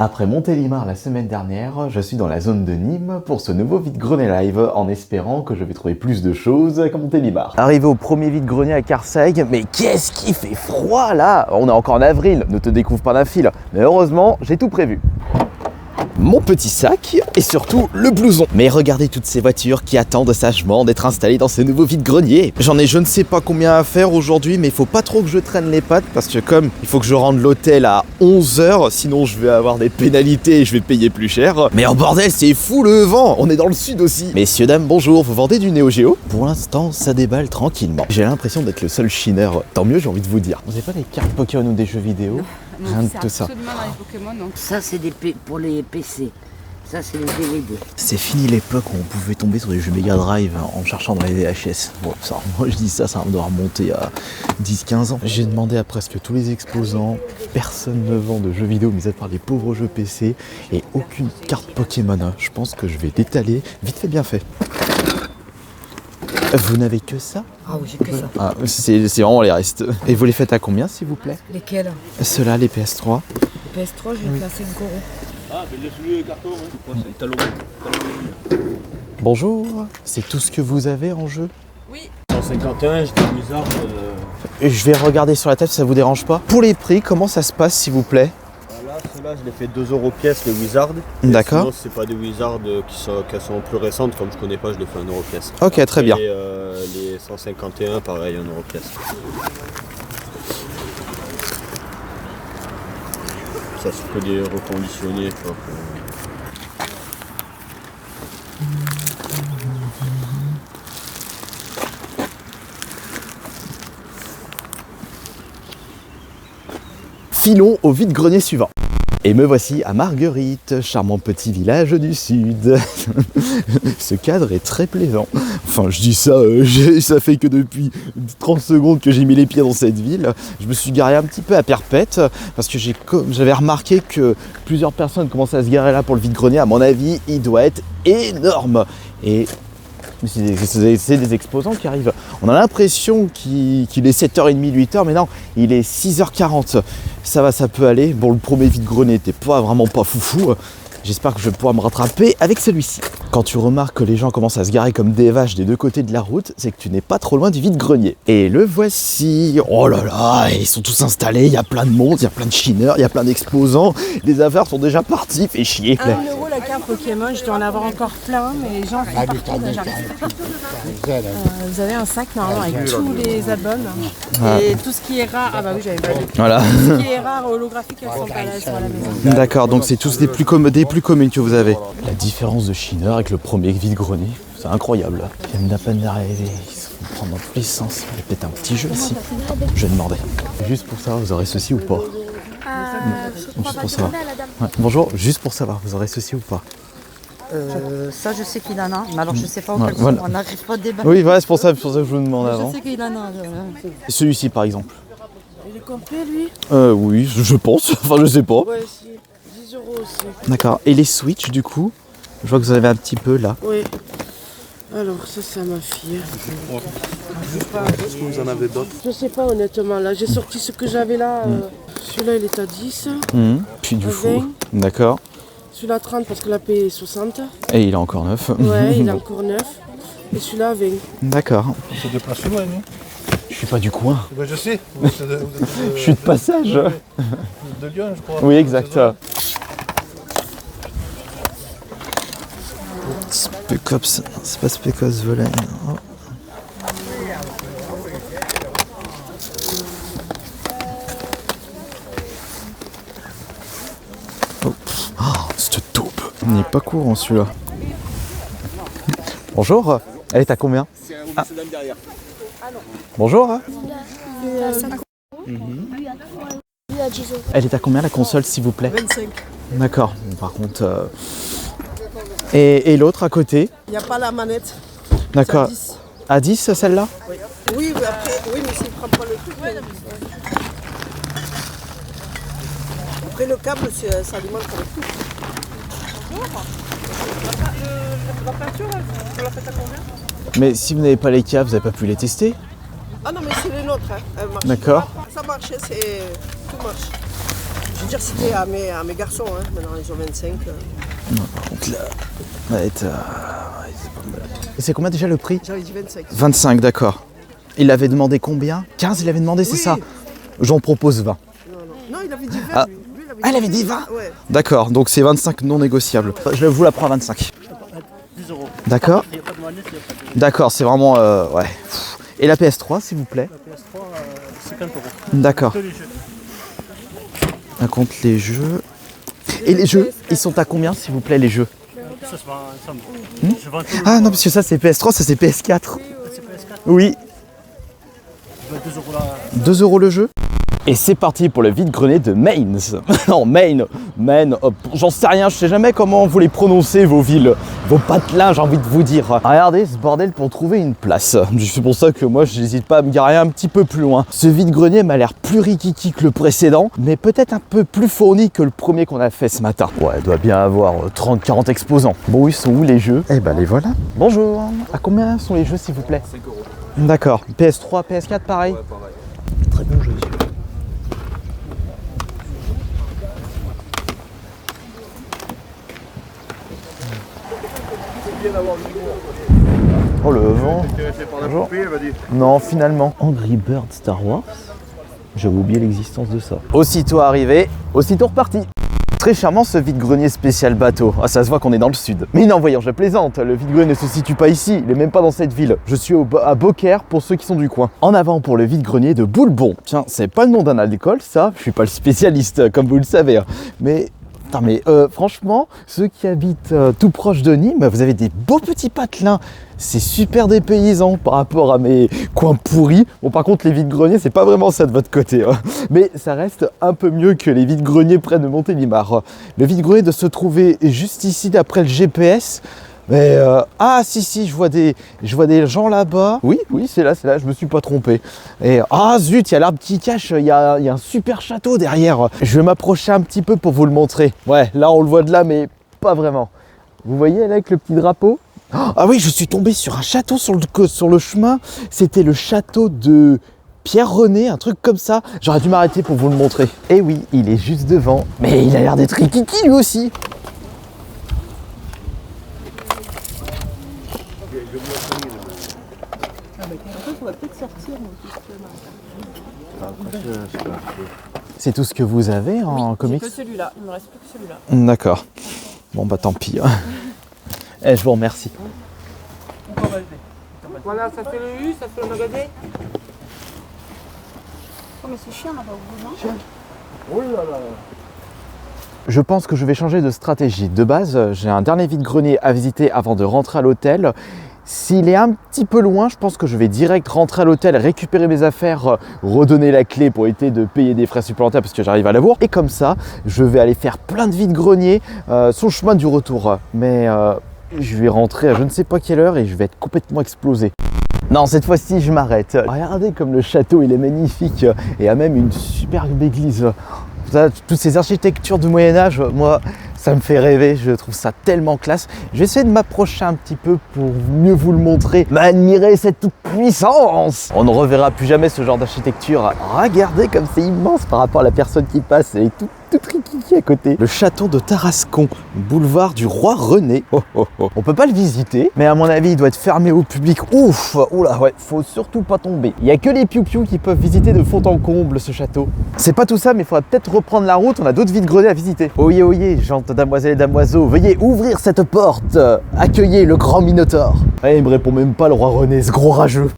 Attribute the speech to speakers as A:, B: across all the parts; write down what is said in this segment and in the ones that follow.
A: Après Montélimar la semaine dernière, je suis dans la zone de Nîmes pour ce nouveau vide-grenier live en espérant que je vais trouver plus de choses qu'à Montélimar. Arrivé au premier vide-grenier à Carseig, mais qu'est-ce qui fait froid là? On est encore en avril, ne te découvre pas d'un fil, mais heureusement j'ai tout prévu. Mon petit sac et surtout le blouson. Mais regardez toutes ces voitures qui attendent sagement d'être installées dans ce nouveau vide-grenier. J'en ai je ne sais pas combien à faire aujourd'hui, mais il faut pas trop que je traîne les pattes parce que comme il faut que je rende l'hôtel à 11 h, sinon je vais avoir des pénalités et je vais payer plus cher. Mais en bordel, c'est fou le vent, on est dans le sud aussi. Messieurs, dames, bonjour, vous vendez du Neo Geo? Pour l'instant, ça déballe tranquillement. J'ai l'impression d'être le seul chineur, tant mieux j'ai envie de vous dire. Vous avez pas des cartes Pokémon ou des jeux vidéo? Rien de tout ça.
B: Pokémon, non. Ça, c'est pour les PC. Ça, c'est les DVD.
A: C'est fini l'époque où on pouvait tomber sur des jeux Mega Drive en cherchant dans les VHS. Bon, ça, moi je dis ça doit remonter à 10-15 ans. J'ai demandé à presque tous les exposants, personne ne vend de jeux vidéo mis à part les pauvres jeux PC et aucune carte Pokémon. Je pense que je vais l'étaler vite fait bien fait. Vous n'avez que ça?
B: Ah oui, j'ai que ça.
A: Ah, c'est vraiment les restes. Et vous les faites à combien s'il vous plaît?
B: Lesquels?
A: Ceux-là, les PS3.
B: Les PS3, je vais placer 5 €.
C: Ah, mais laisse-lui le carton, hein. C'est talon.
A: Bonjour, c'est tout ce que vous avez en jeu?
C: Oui. 151, j'ai des Wizard.
A: Je vais regarder sur la table si ça vous dérange pas. Pour les prix, comment ça se passe s'il vous plaît?
C: Voilà, ceux-là, je les fais 2 € pièce, les Wizard.
A: D'accord.
C: Sinon, c'est pas des Wizard qui sont plus récentes, comme je connais pas, je les fais 1 € pièce.
A: Ok, très bien.
C: Et les 151, pareil, 1 € pièce. Ça, c'est que des reconditionnés, quoi.
A: Filons au vide-grenier suivant. Et me voici à Marguerite, charmant petit village du sud. Ce cadre est très plaisant. Enfin, je dis ça, ça fait que depuis 30 secondes que j'ai mis les pieds dans cette ville. Je me suis garé un petit peu à perpète parce que j'avais remarqué que plusieurs personnes commençaient à se garer là pour le vide-grenier. À mon avis, il doit être énorme. Et c'est des exposants qui arrivent. On a l'impression qu'il est 7h30, 8h, mais non, il est 6h40. Ça va, ça peut aller. Bon, le premier vide-grenier n'était vraiment pas foufou. J'espère que je vais pouvoir me rattraper avec celui-ci. Quand tu remarques que les gens commencent à se garer comme des vaches des deux côtés de la route, c'est que tu n'es pas trop loin du vide-grenier. Et le voici. Oh là là, ils sont tous installés, il y a plein de monde, il y a plein de chineurs, il y a plein d'exposants. Les affaires sont déjà parties, fait chier.
D: 1 € la carte Pokémon, je dois en avoir encore plein, mais les gens sont partout, j'arrive pas. Vous avez un sac normalement avec tous les albums. Et tout ce qui est rare, ah bah oui, j'avais pas vu.
A: Voilà.
D: Tout ce qui est rare holographique, elles sont pas là sur la maison.
A: D'accord, donc c'est tous des plus communes que vous avez. La différence de chineur avec le premier vide-grenier, c'est incroyable. Ils viennent d'à peine d'arriver, ils se font prendre dans tous les sens. Il y a peut-être un petit jeu ici. Je demandais. Juste pour savoir, vous aurez ceci ou pas? Juste pour savoir. Ouais. Bonjour, juste pour savoir, vous aurez ceci ou pas?
B: Ça, je sais qu'il en a, mais alors je sais pas
A: Ouais,
B: auquel
A: voilà.
B: on n'arrive pas à débattre.
A: Oui, voilà, c'est pour ça que je vous demande avant.
B: Je sais qu'il en a.
A: Celui-ci par exemple.
D: Il est complet lui?
A: Oui, je pense. Enfin, je sais pas.
D: Ouais, si. 10 € aussi.
A: D'accord. Et les Switch du coup? Je vois que vous en avez un petit peu là.
D: Oui. Alors, ça, c'est à ma fille.
C: Est-ce que vous en avez d'autres?
D: Je sais pas honnêtement, là, j'ai sorti ce que j'avais là. Celui-là, il est à 10.
A: Puis du
D: À
A: fou.
D: 20.
A: D'accord.
D: Celui-là, à 30 parce que la paix est 60.
A: Et il est encore neuf.
D: Ouais, il est encore 9. Et celui-là, à 20.
A: D'accord.
C: On se déplace loin, non?
A: Je suis pas du coin.
C: Ben, je sais. Vous êtes
A: Je suis de passage.
C: de Lyon, je crois.
A: Oui, exact. Spec Ops, non, c'est pas Spec Ops Volaille. Oh. Oh. Oh, cette taupe. Il n'est pas courant celui-là. Bonjour, elle est à combien? Ah. Bonjour. Elle est à combien la console s'il vous plaît?
D: 25.
A: D'accord, bon, par contre... Et l'autre à côté?
D: Il n'y a pas la manette.
A: D'accord.
D: C'est
A: À 10 celle-là?
D: Oui, mais après, oui, mais s'il ne prend pas le truc. Après, le câble, ça alimente avec tout. La peinture, vous la faites à combien?
A: Mais si vous n'avez pas les câbles, vous n'avez pas pu les tester?
D: Ah non, mais c'est les nôtres. Hein. Elle marche.
A: D'accord.
D: Ça marche, tout marche.
E: dire c'était à mes garçons, hein. Maintenant ils ont 25.
A: Non, par contre là, va être... C'est combien déjà le prix?
E: J'avais dit 25.
A: 25, d'accord. Il avait demandé combien? 15, il avait demandé, c'est ça? J'en propose 20.
E: Non, il avait dit 20.
A: Ah,
E: Lui,
A: il avait dit 20
E: Ouais.
A: D'accord, donc c'est 25 non négociables. Je vous la prends à 25.
F: 10 euros.
A: D'accord.
F: Il n'y a pas de manette, il n'y a pas de...
A: D'accord, c'est vraiment... ouais. Et la PS3, s'il vous plaît?
F: La PS3, 50 euros.
A: D'accord.
F: Que les jeux.
A: On compte les jeux. Et les jeux, ils sont à combien, s'il vous plaît, les jeux?
F: Ça se vend ensemble. Je vends tout le
A: Ah
F: temps.
A: non, parce que ça c'est PS3, ça c'est PS4.
F: C'est PS4.
A: Oui.
F: Je vends 2 euros là.
A: 2 euros le jeu. Et c'est parti pour le vide-grenier de Mainz. Non, Maine, j'en sais rien, je sais jamais comment vous les prononcez, vos villes, vos patelins, j'ai envie de vous dire. Regardez ce bordel pour trouver une place. C'est pour ça que moi, je n'hésite pas à me garer un petit peu plus loin. Ce vide-grenier m'a l'air plus rikiki que le précédent, mais peut-être un peu plus fourni que le premier qu'on a fait ce matin. Ouais, il doit bien avoir 30-40 exposants. Bon, ils sont où les jeux? Eh ben, les voilà. Bonjour. À combien sont les jeux, s'il vous plaît?
C: 5 euros.
A: D'accord. PS3, PS4, pareil?
C: Ouais, pareil.
A: Très bon jeu. Oh le vent. Bonjour. Non, finalement. Angry Bird Star Wars. J'avais oublié l'existence de ça. Aussitôt arrivé, aussitôt reparti. Très charmant ce vide-grenier spécial bateau. Ah, ça se voit qu'on est dans le sud. Mais non, voyons, je plaisante. Le vide-grenier ne se situe pas ici. Il est même pas dans cette ville. Je suis à Beaucaire pour ceux qui sont du coin. En avant pour le vide-grenier de Boulbon. Tiens, c'est pas le nom d'un alcool, ça. Je suis pas le spécialiste, comme vous le savez. Hein. Mais... Putain, mais franchement, ceux qui habitent tout proche de Nîmes, vous avez des beaux petits patelins. C'est super dépaysant par rapport à mes coins pourris. Bon, par contre, les vides-greniers, c'est pas vraiment ça de votre côté. Hein. Mais ça reste un peu mieux que les vides-greniers près de Montélimar. Le vide-grenier doit se trouver juste ici d'après le GPS. Mais ah si, je vois des gens là-bas. Oui, c'est là, je me suis pas trompé. Et ah zut, il y a l'arbre qui cache, il y a un super château derrière. Je vais m'approcher un petit peu pour vous le montrer. Ouais, là on le voit de là, mais pas vraiment. Vous voyez là avec le petit drapeau? Ah oui, je suis tombé sur un château sur le chemin. C'était le château de Pierre-René, un truc comme ça. J'aurais dû m'arrêter pour vous le montrer. Et oui, il est juste devant. Mais il a l'air d'être rikiki lui aussi. C'est tout ce que vous avez en comics?
D: Que celui-là, il me reste plus que celui-là.
A: D'accord. Bon bah tant pis. Eh, je vous remercie.
D: Voilà, ça fait le U, ça fait le magasin.
G: Oh mais c'est chiant là-bas au bout, non?
A: Je pense que je vais changer de stratégie. De base, j'ai un dernier vide-grenier à visiter avant de rentrer à l'hôtel. S'il est un petit peu loin, je pense que je vais direct rentrer à l'hôtel, récupérer mes affaires, redonner la clé pour éviter de payer des frais supplémentaires parce que j'arrive à la bourre. Et comme ça, je vais aller faire plein de vide-greniers sur le chemin du retour. Mais je vais rentrer à je ne sais pas quelle heure et je vais être complètement explosé. Non, cette fois-ci, je m'arrête. Regardez comme le château, il est magnifique et a même une superbe église. Ça, toutes ces architectures du Moyen-Âge, moi, ça me fait rêver, je trouve ça tellement classe. Je vais essayer de m'approcher un petit peu pour mieux vous le montrer, m'admirer cette toute puissance. On ne reverra plus jamais ce genre d'architecture. Regardez comme c'est immense par rapport à la personne qui passe, elle est toute rikiki à côté. Le château de Tarascon, boulevard du Roi René. Oh, oh, oh. On peut pas le visiter, mais à mon avis, il doit être fermé au public. Ouf, oula, ouais, faut surtout pas tomber. Il y a que les piou-piou qui peuvent visiter de fond en comble ce château. C'est pas tout ça, mais il faudra peut-être reprendre la route, on a d'autres vide-greniers à visiter. Oyez, oyez, gentes damoiselles et damoiseaux, veuillez ouvrir cette porte. Accueillez le grand Minotaure. Ouais, il me répond même pas le Roi René, ce gros rageux.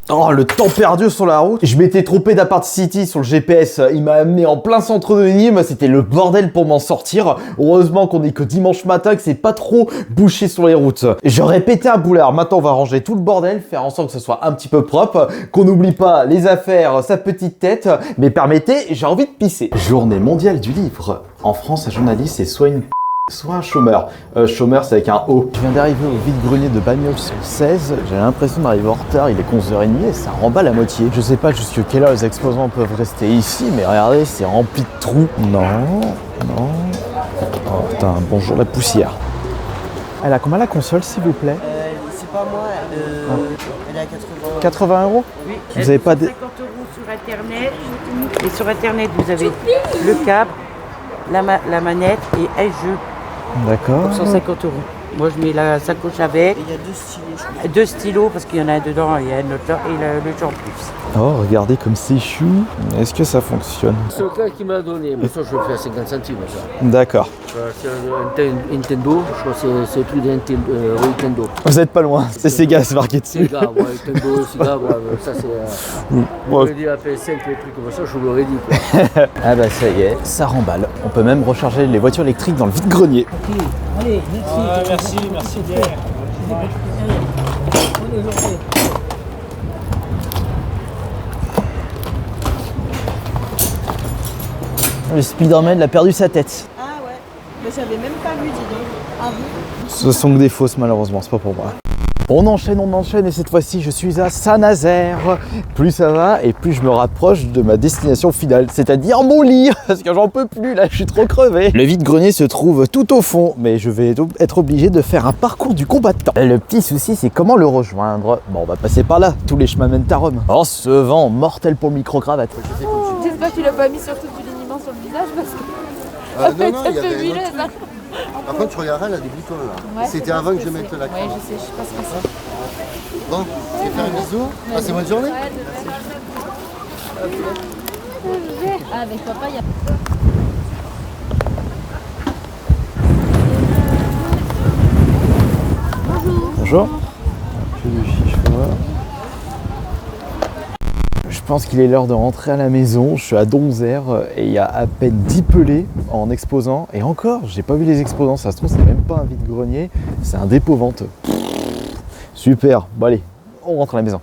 A: Oh, le temps perdu sur la route. Je m'étais trompé d'Apart City sur le GPS. Il m'a amené en plein centre de Nîmes. C'était le bordel pour m'en sortir. Heureusement qu'on est que dimanche matin, que c'est pas trop bouché sur les routes. J'aurais pété un boulard. Maintenant, on va ranger tout le bordel, faire en sorte que ce soit un petit peu propre, qu'on n'oublie pas les affaires, sa petite tête. Mais permettez, j'ai envie de pisser. Journée mondiale du livre. En France, un journaliste est soit un chômeur. Chômeur, c'est avec un O. Je viens d'arriver au vide-grenier de Bagnols sur 16. J'ai l'impression d'arriver en retard. Il est 11h30 et ça remballe à moitié. Je sais pas jusqu'à quelle heure les exposants peuvent rester ici, mais regardez, c'est rempli de trous. Non. Oh putain, bonjour la poussière. Elle a combien la console, s'il vous plaît?
B: C'est pas moi, elle est à 80 €.
A: 80 €?
B: Oui,
A: Vous avez pas des...
B: 50 € sur internet. Et sur internet, vous avez le câble, la manette et un jeu
A: D'accord.
B: pour 150 €. Moi, je mets la sacoche avec.
E: Il y a 2 stylos, je crois.
B: 2 stylos parce qu'il y en a un dedans et il y a un autre là, et le jeu en plus.
A: Oh, regardez comme c'est chou. Est-ce que ça fonctionne?
H: C'est le gars qui m'a donné, mais ça je le fais à 50 centimes. Ça.
A: D'accord.
H: C'est un Nintendo, je crois que c'est le truc de Nintendo.
A: Vous êtes pas loin, c'est Sega, c'est marqué dessus.
H: Sega, ouais, Nintendo, Sega, ouais, ça c'est.
A: Ouais.
H: Je l'aurais dit la PS5, les trucs comme ça, je vous l'aurais dit quoi.
A: Ah bah ça y est, ça remballe. On peut même recharger les voitures électriques dans le vide-grenier.
F: Allez, merci bien.
A: Le Spider-Man a perdu sa tête.
D: Ah ouais, mais j'avais même pas vu, dis donc. Ah bon?
A: Ce sont que des fausses malheureusement, c'est pas pour moi. On enchaîne et cette fois-ci je suis à Saint-Nazaire. Plus ça va et plus je me rapproche de ma destination finale, c'est-à-dire mon lit, parce que j'en peux plus là, je suis trop crevé. Le vide-grenier se trouve tout au fond, mais je vais être obligé de faire un parcours du combattant. Le petit souci c'est comment le rejoindre. Bon, on va passer par là, tous les chemins mènent à Rome. Oh, ce vent mortel pour le micro-cravate.
G: J'espère que tu l'as pas mis surtout du liniment sur le visage parce que
I: Non, il y
G: ça fait
I: avait un
G: huileuse.
I: autre truc. Par contre, tu regarderas, elle a des boutons là.
G: Ouais,
I: C'était avant que je mette la
G: Ouais,
I: crème.
G: je sais, je sais pas ce que c'est.
I: Bon, je vais faire un bisou. Passez bonne journée.
G: Ah, avec papa, il y a.
A: Bonjour. Je pense qu'il est l'heure de rentrer à la maison. Je suis à Donzère et il y a à peine 10 pelés en exposant. Et encore, j'ai pas vu les exposants. Ça se trouve, c'est même pas un vide-grenier, c'est un dépôt venteux. Super. Bon, allez, on rentre à la maison.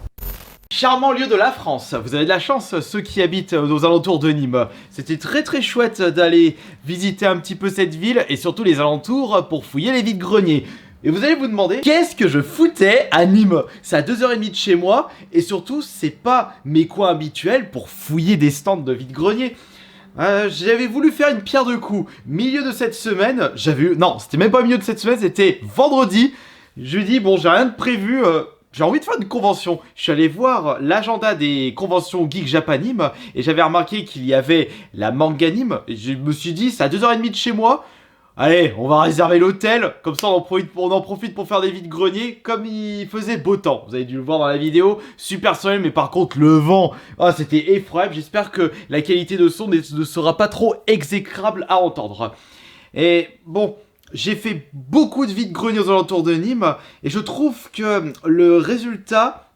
A: Charmant lieu de la France, vous avez de la chance ceux qui habitent aux alentours de Nîmes. C'était très chouette d'aller visiter un petit peu cette ville et surtout les alentours pour fouiller les vides-greniers. Et vous allez vous demander, qu'est-ce que je foutais à Nîmes? C'est à 2h30 de chez moi et surtout c'est pas mes coins habituels pour fouiller des stands de vide-greniers. J'avais voulu faire une pierre deux coups. Milieu de cette semaine, non, c'était même pas milieu de cette semaine, c'était vendredi. Je lui dis, bon, j'ai rien de prévu, j'ai envie de faire une convention. Je suis allé voir l'agenda des conventions Geek Japanime et j'avais remarqué qu'il y avait la Manganime. Et je me suis dit, c'est à 2h30 de chez moi. Allez, on va réserver l'hôtel, comme ça on en profite pour faire des vides-greniers, comme il faisait beau temps. Vous avez dû le voir dans la vidéo, super soleil, mais par contre le vent, c'était effroyable. J'espère que la qualité de son ne sera pas trop exécrable à entendre. Et bon, j'ai fait beaucoup de vides-greniers aux alentours de Nîmes, et je trouve que le résultat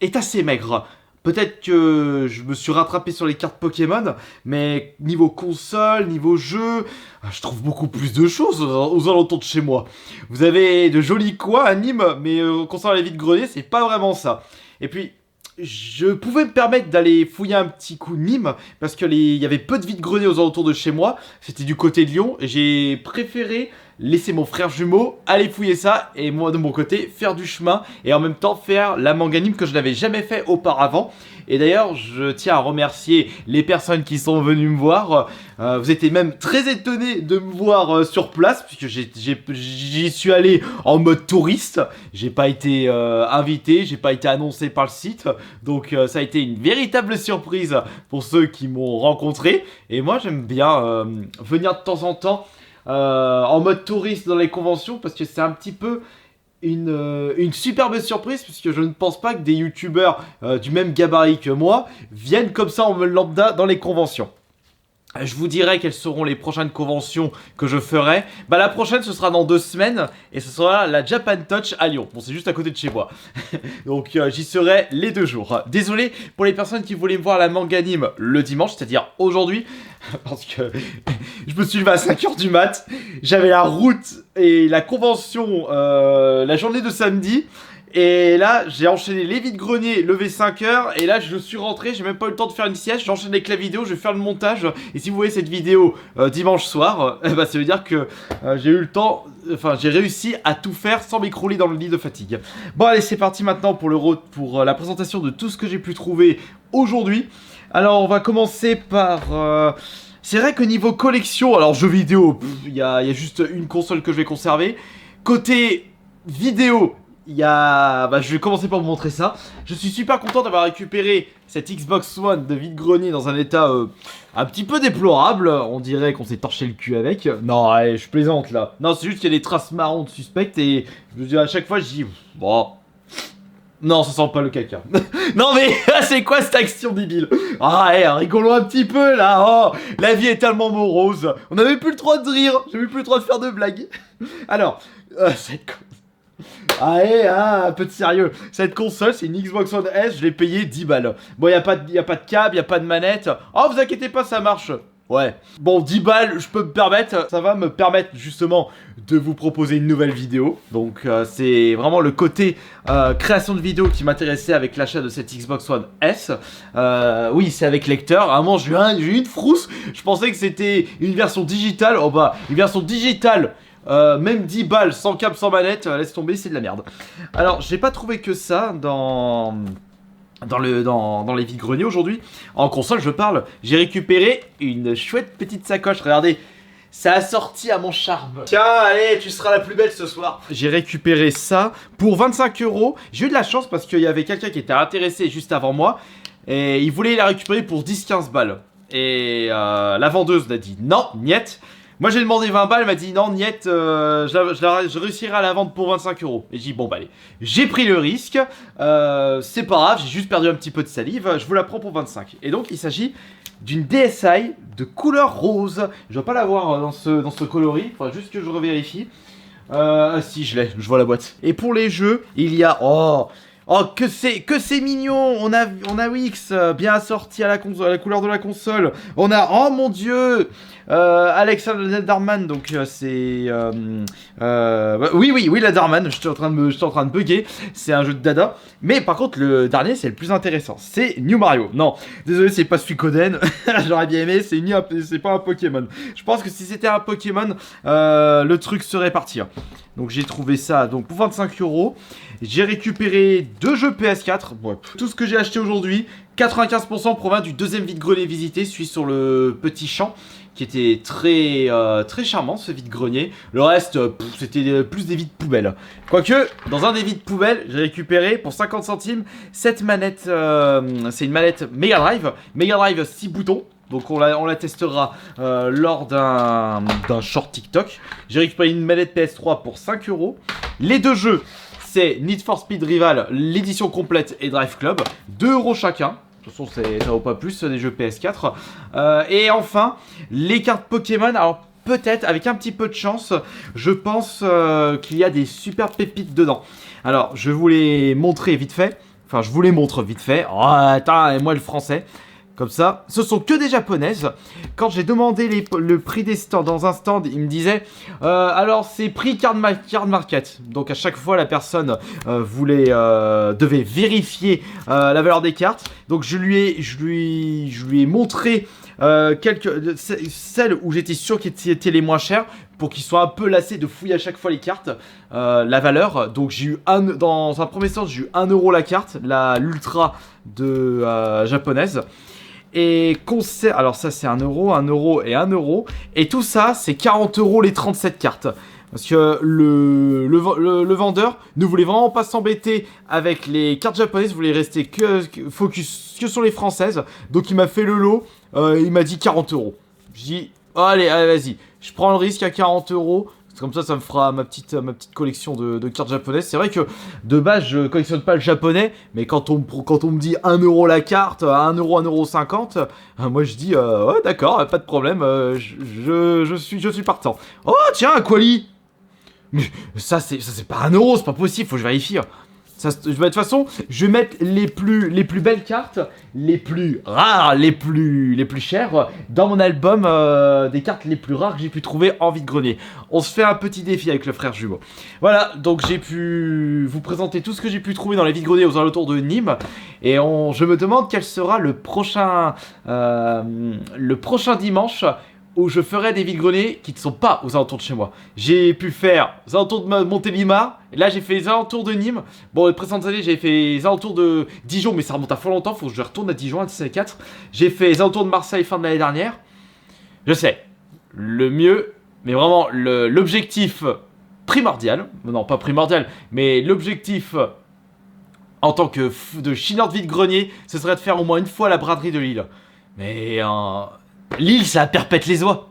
A: est assez maigre. Peut-être que je me suis rattrapé sur les cartes Pokémon, mais niveau console, niveau jeu, je trouve beaucoup plus de choses aux alentours de chez moi. Vous avez de jolis coins à Nîmes, mais concernant les vides-greniers, c'est pas vraiment ça. Et puis, je pouvais me permettre d'aller fouiller un petit coup Nîmes, parce qu'il y avait peu de vides-greniers aux alentours de chez moi. C'était du côté de Lyon, et j'ai préféré laisser mon frère jumeau aller fouiller ça, et moi de mon côté faire du chemin, et en même temps faire la Manganime que je n'avais jamais fait auparavant. Et d'ailleurs, je tiens à remercier les personnes qui sont venues me voir. Vous étiez même très étonnés de me voir sur place, puisque j'y suis allé en mode touriste. J'ai pas été invité, j'ai pas été annoncé par le site. Donc ça a été une véritable surprise pour ceux qui m'ont rencontré. Et moi, j'aime bien venir de temps en temps en mode touriste dans les conventions, parce que c'est un petit peu une superbe surprise, puisque je ne pense pas que des youtubeurs du même gabarit que moi viennent comme ça en mode lambda dans les conventions. Je vous dirai quelles seront les prochaines conventions que je ferai. La prochaine ce sera dans 2 semaines et ce sera la Japan Touch à Lyon. Bon, c'est juste à côté de chez moi. Donc j'y serai les 2 jours. Désolé pour les personnes qui voulaient me voir à la Manganime le dimanche, c'est-à-dire aujourd'hui, parce que je me suis levé à 5h du mat. J'avais la route et la convention la journée de samedi. Et là, j'ai enchaîné les vides-greniers, levé 5h, et là, je suis rentré, j'ai même pas eu le temps de faire une sieste, j'enchaîne avec la vidéo, je vais faire le montage, et si vous voyez cette vidéo dimanche soir, ça veut dire que j'ai eu le temps, j'ai réussi à tout faire sans m'écrouler dans le lit de fatigue. Bon, allez, c'est parti maintenant pour la présentation de tout ce que j'ai pu trouver aujourd'hui. Alors, on va commencer par... c'est vrai que niveau collection, alors jeux vidéo, il y a juste une console que je vais conserver. Côté vidéo, il y a... Bah, je vais commencer par vous montrer ça. Je suis super content d'avoir récupéré cette Xbox One de vide-grenier dans un état un petit peu déplorable. On dirait qu'on s'est torché le cul avec. Non, allez, je plaisante là. Non, c'est juste qu'il y a des traces marron suspectes et je me dis à chaque fois, je dis bon... Non, ça sent pas le caca. Non mais, c'est quoi cette action débile? Ah, rigolons un petit peu là. Oh, la vie est tellement morose. On avait plus le droit de rire. J'ai plus le droit de faire de blagues. Alors, cette... Allez, un peu de sérieux. Cette console, c'est une Xbox One S, je l'ai payé 10 balles. Bon, y a pas de câble, y a pas de manette. Oh, vous inquiétez pas, ça marche. Ouais. Bon, 10 balles, je peux me permettre. Ça va me permettre justement de vous proposer une nouvelle vidéo. Donc, c'est vraiment le côté création de vidéo qui m'intéressait avec l'achat de cette Xbox One S. Oui, c'est avec lecteur. À un moment, j'ai eu une frousse. Je pensais que c'était une version digitale. Oh bah, une version digitale. Même 10 balles, sans câble, sans manette, laisse tomber, c'est de la merde. Alors, j'ai pas trouvé que ça dans les vides-greniers aujourd'hui. En console, je parle, j'ai récupéré une chouette petite sacoche, regardez. Ça a sorti à mon charme. Tiens, allez, tu seras la plus belle ce soir. J'ai récupéré ça pour 25 €. J'ai eu de la chance parce qu'il y avait quelqu'un qui était intéressé juste avant moi. Et il voulait la récupérer pour 10-15 balles. Et la vendeuse m'a dit non, niet. Moi j'ai demandé 20 balles, elle m'a dit non, niet, je réussirai à la vendre pour 25 €. Et j'ai dit bon bah allez, j'ai pris le risque, c'est pas grave, j'ai juste perdu un petit peu de salive, je vous la prends pour 25. Et donc il s'agit d'une DSi de couleur rose. Je dois pas l'avoir dans ce coloris, il faudra juste que je revérifie. Si je l'ai, je vois la boîte. Et pour les jeux, il y a... Oh, que c'est mignon. On a Wix bien assorti à la couleur de la console. On a, oh mon dieu, Alexander Lederman, donc c'est oui Lederman, j'étais en train de bugger, c'est un jeu de dada, mais par contre le dernier c'est le plus intéressant, c'est New Mario. Non, désolé, c'est pas Suikoden, j'aurais bien aimé, c'est pas un Pokémon. Je pense que si c'était un Pokémon, le truc serait parti. Donc j'ai trouvé ça donc pour 25 €. J'ai récupéré 2 jeux PS4. Ouais. Tout ce que j'ai acheté aujourd'hui, 95% provient du deuxième vide-grenier visité, celui sur le petit champ, qui était très charmant, ce vide-grenier. Le reste, c'était plus des vides poubelles. Quoique, dans un des vides poubelles, j'ai récupéré pour 50 centimes cette manette. C'est une manette Mega Drive 6 boutons. Donc on la testera lors d'un short TikTok. J'ai récupéré une manette PS3 pour 5 €. Les deux jeux, c'est Need for Speed Rival, l'édition complète et Drive Club, 2 € chacun. De toute façon, ça vaut pas plus des jeux PS4. Et enfin, les cartes Pokémon. Alors peut-être, avec un petit peu de chance, je pense qu'il y a des super pépites dedans. Alors, je vous les montrer vite fait. Enfin, je vous les montre vite fait. Oh, attends, et moi le français. Comme ça, ce sont que des japonaises. Quand j'ai demandé le prix des stands dans un stand, il me disait alors c'est prix card market. Donc à chaque fois la personne devait vérifier la valeur des cartes. Donc je lui ai montré celles où j'étais sûr qu'elles étaient les moins chères, pour qu'ils soient un peu lassés de fouiller à chaque fois les cartes, la valeur. Donc j'ai eu dans un premier sens, j'ai eu 1 € la carte, l'ultra de japonaise. Et alors ça c'est 1 €, 1 € et 1 €. Et tout ça c'est 40 € les 37 cartes. Parce que le vendeur ne voulait vraiment pas s'embêter avec les cartes japonaises, voulait rester focus que sur les françaises. Donc il m'a fait le lot, il m'a dit 40 €. Je dis allez vas-y, je prends le risque à 40 €. Comme ça me fera ma petite collection de cartes japonaises. C'est vrai que de base je collectionne pas le japonais, mais quand on me dit 1 € la carte, 1 €, 1,50 €, moi je dis ouais d'accord, pas de problème, je suis partant. Oh tiens, un Quali. Mais ça c'est pas 1 €, c'est pas possible, faut que je vérifie. De toute façon, je vais mettre les plus belles cartes, les plus rares, les plus chères dans mon album des cartes les plus rares que j'ai pu trouver en vide-grenier. On se fait un petit défi avec le frère jumeau. Voilà, donc j'ai pu vous présenter tout ce que j'ai pu trouver dans les vide-greniers aux alentours de Nîmes. Et je me demande quel sera le prochain dimanche où je ferai des vide-greniers qui ne sont pas aux alentours de chez moi. J'ai pu faire aux alentours de Montélimar, et là j'ai fait les alentours de Nîmes. Bon, les précédentes années j'ai fait les alentours de Dijon, mais ça remonte à fort longtemps, faut que je retourne à Dijon, à 4. J'ai fait les alentours de Marseille fin de l'année dernière. Je sais, le mieux, mais vraiment l'objectif
J: primordial, non pas primordial, mais l'objectif en tant que de chineur de vide-grenier, ce serait de faire au moins une fois la braderie de Lille. Mais Lille, ça perpète les oies.